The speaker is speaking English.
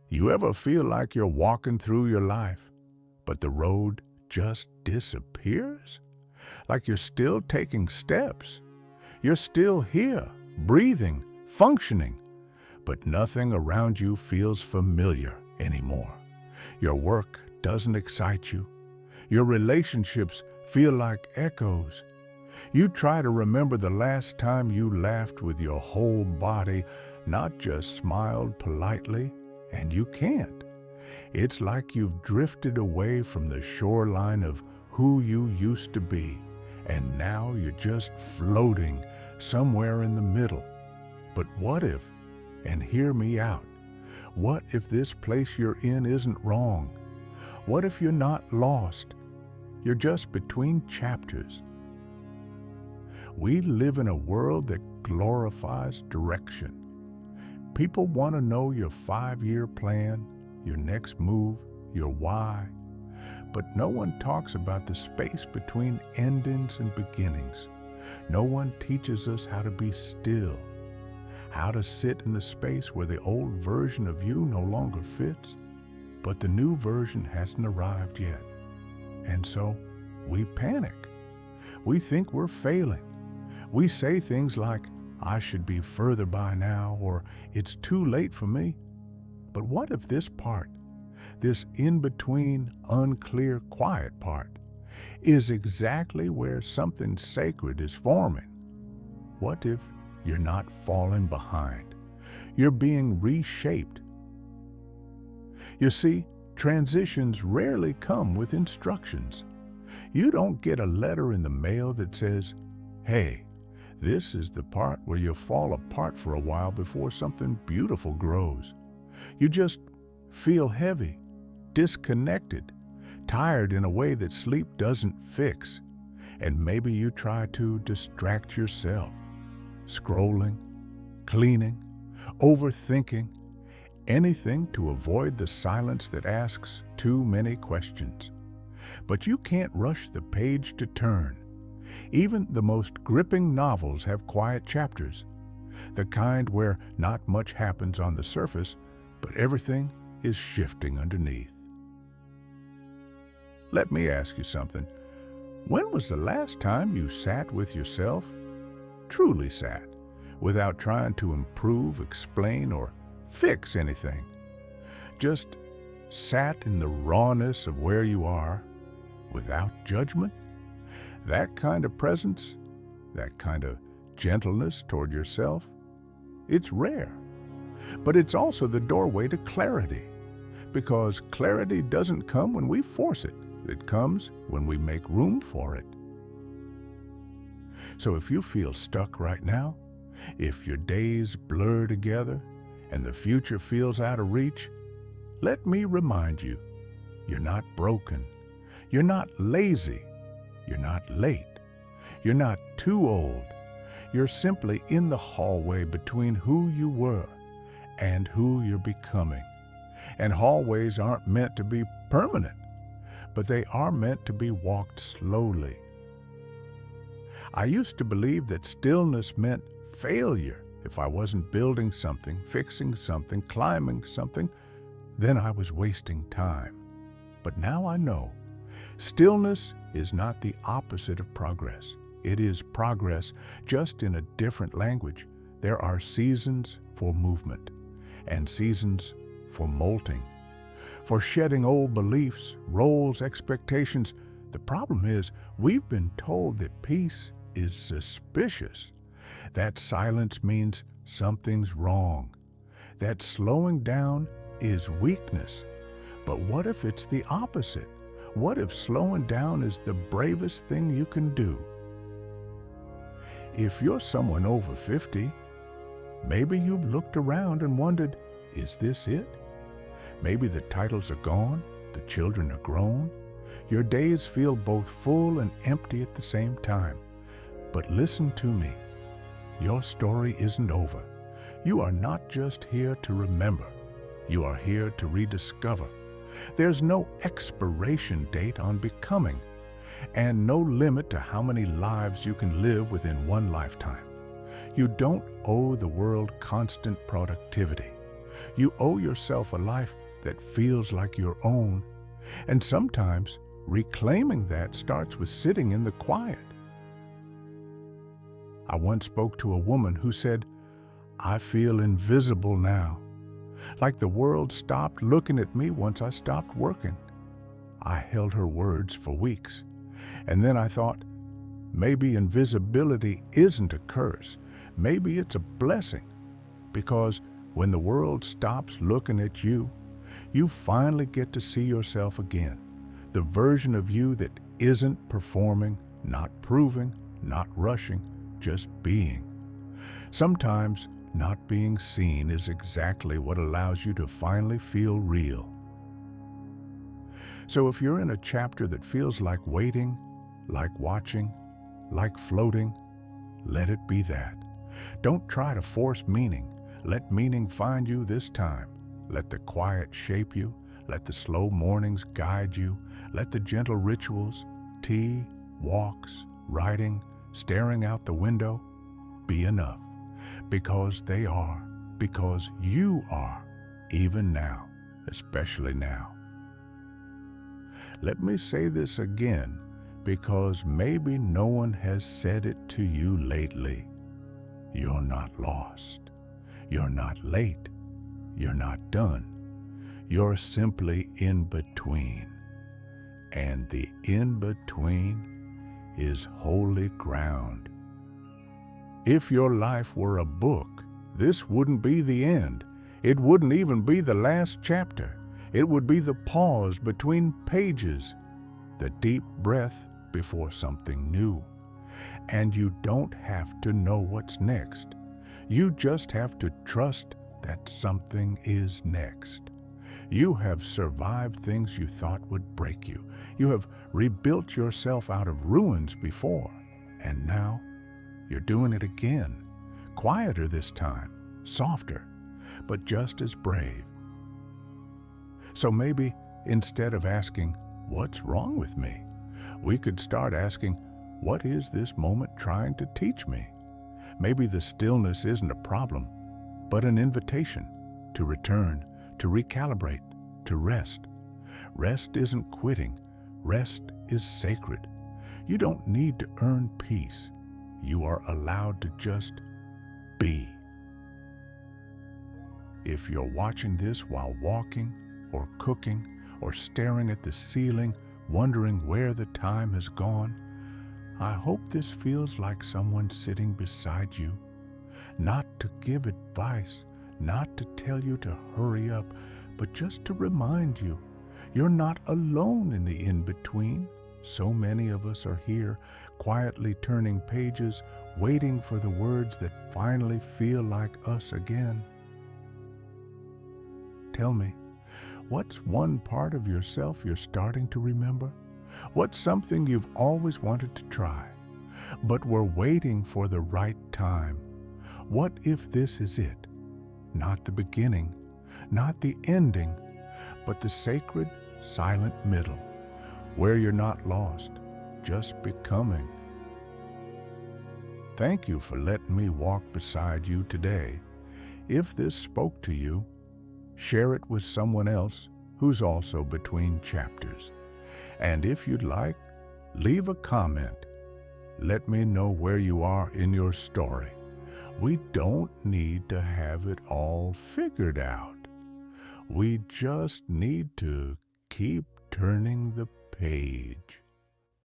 You ever feel like you're walking through your life, but the road just disappears? Like you're still taking steps. You're still here, breathing, functioning, but nothing around you feels familiar anymore. Your work doesn't excite you. Your relationships feel like echoes. You try to remember the last time you laughed with your whole body, not just smiled politely, and you can't. It's like you've drifted away from the shoreline of who you used to be, and now you're just floating somewhere in the middle. But what if, and hear me out, what if this place you're in isn't wrong? What if you're not lost? You're just between chapters. We live in a world that glorifies direction. People want to know your 5-year plan, your next move, your why. But no one talks about the space between endings and beginnings. No one teaches us how to be still, how to sit in the space where the old version of you no longer fits, but the new version hasn't arrived yet. And so we panic. We think we're failing. We say things like, I should be further by now, or it's too late for me. But what if this part, this in-between, unclear, quiet part, is exactly where something sacred is forming? What if you're not falling behind? You're being reshaped. You see, transitions rarely come with instructions. You don't get a letter in the mail that says, hey, this is the part where you fall apart for a while before something beautiful grows. You just feel heavy, disconnected, tired in a way that sleep doesn't fix. And maybe you try to distract yourself, scrolling, cleaning, overthinking, anything to avoid the silence that asks too many questions. But you can't rush the page to turn. Even the most gripping novels have quiet chapters, the kind where not much happens on the surface, but everything is shifting underneath. Let me ask you something. When was the last time you sat with yourself, truly sat, without trying to improve, explain, or fix anything? Just sat in the rawness of where you are, without judgment? That kind of presence, that kind of gentleness toward yourself, it's rare. But it's also the doorway to clarity, because clarity doesn't come when we force it. It comes when we make room for it. So if you feel stuck right now, if your days blur together and the future feels out of reach, let me remind you, you're not broken. You're not lazy. You're not late. You're not too old. You're simply in the hallway between who you were and who you're becoming. And hallways aren't meant to be permanent, but they are meant to be walked slowly. I used to believe that stillness meant failure. If I wasn't building something, fixing something, climbing something, then I was wasting time. But now I know stillness is not the opposite of progress. It is progress, just in a different language. There are seasons for movement and seasons for molting, for shedding old beliefs, roles, expectations. The problem is we've been told that peace is suspicious, that silence means something's wrong, that slowing down is weakness. But what if it's the opposite? What if slowing down is the bravest thing you can do? If you're someone over 50, maybe you've looked around and wondered, is this it? Maybe the titles are gone, the children are grown. Your days feel both full and empty at the same time. But listen to me. Your story isn't over. You are not just here to remember. You are here to rediscover. There's no expiration date on becoming. and no limit to how many lives you can live within one lifetime. You don't owe the world constant productivity. You owe yourself a life that feels like your own, and sometimes reclaiming that starts with sitting in the quiet. I once spoke to a woman who said, "I feel invisible now, like the world stopped looking at me once I stopped working." I held her words for weeks, and then I thought, maybe invisibility isn't a curse. Maybe it's a blessing, because when the world stops looking at you, you finally get to see yourself again, the version of you that isn't performing, not proving, not rushing, just being. Sometimes not being seen is exactly what allows you to finally feel real. So if you're in a chapter that feels like waiting, like watching, like floating, let it be that. Don't try to force meaning. Let meaning find you this time. Let the quiet shape you. Let the slow mornings guide you. Let the gentle rituals, tea, walks, writing, staring out the window, be enough. Because they are. Because you are. Even now. Especially now. Let me say this again, because maybe no one has said it to you lately. You're not lost. You're not late. You're not done. You're simply in between. And the in between is holy ground. If your life were a book, this wouldn't be the end. It wouldn't even be the last chapter. It would be the pause between pages, the deep breath before something new. And you don't have to know what's next. You just have to trust that something is next. You have survived things you thought would break you. You have rebuilt yourself out of ruins before, and now you're doing it again. Quieter this time, softer, but just as brave. So maybe instead of asking, "What's wrong with me?" we could start asking, "What is this moment trying to teach me?" Maybe the stillness isn't a problem, but an invitation to return, to recalibrate, to rest. Rest isn't quitting. Rest is sacred. You don't need to earn peace. You are allowed to just be. If you're watching this while walking, or cooking, or staring at the ceiling, wondering where the time has gone, I hope this feels like someone sitting beside you, not to give advice, not to tell you to hurry up, but just to remind you, you're not alone in the in-between. So many of us are here, quietly turning pages, waiting for the words that finally feel like us again. Tell me, what's one part of yourself you're starting to remember? What's something you've always wanted to try, but were waiting for the right time? What if this is it? Not the beginning, not the ending, but the sacred, silent middle, where you're not lost, just becoming. Thank you for letting me walk beside you today. If this spoke to you, share it with someone else who's also between chapters. And if you'd like, leave a comment. Let me know where you are in your story. We don't need to have it all figured out. We just need to keep turning the page.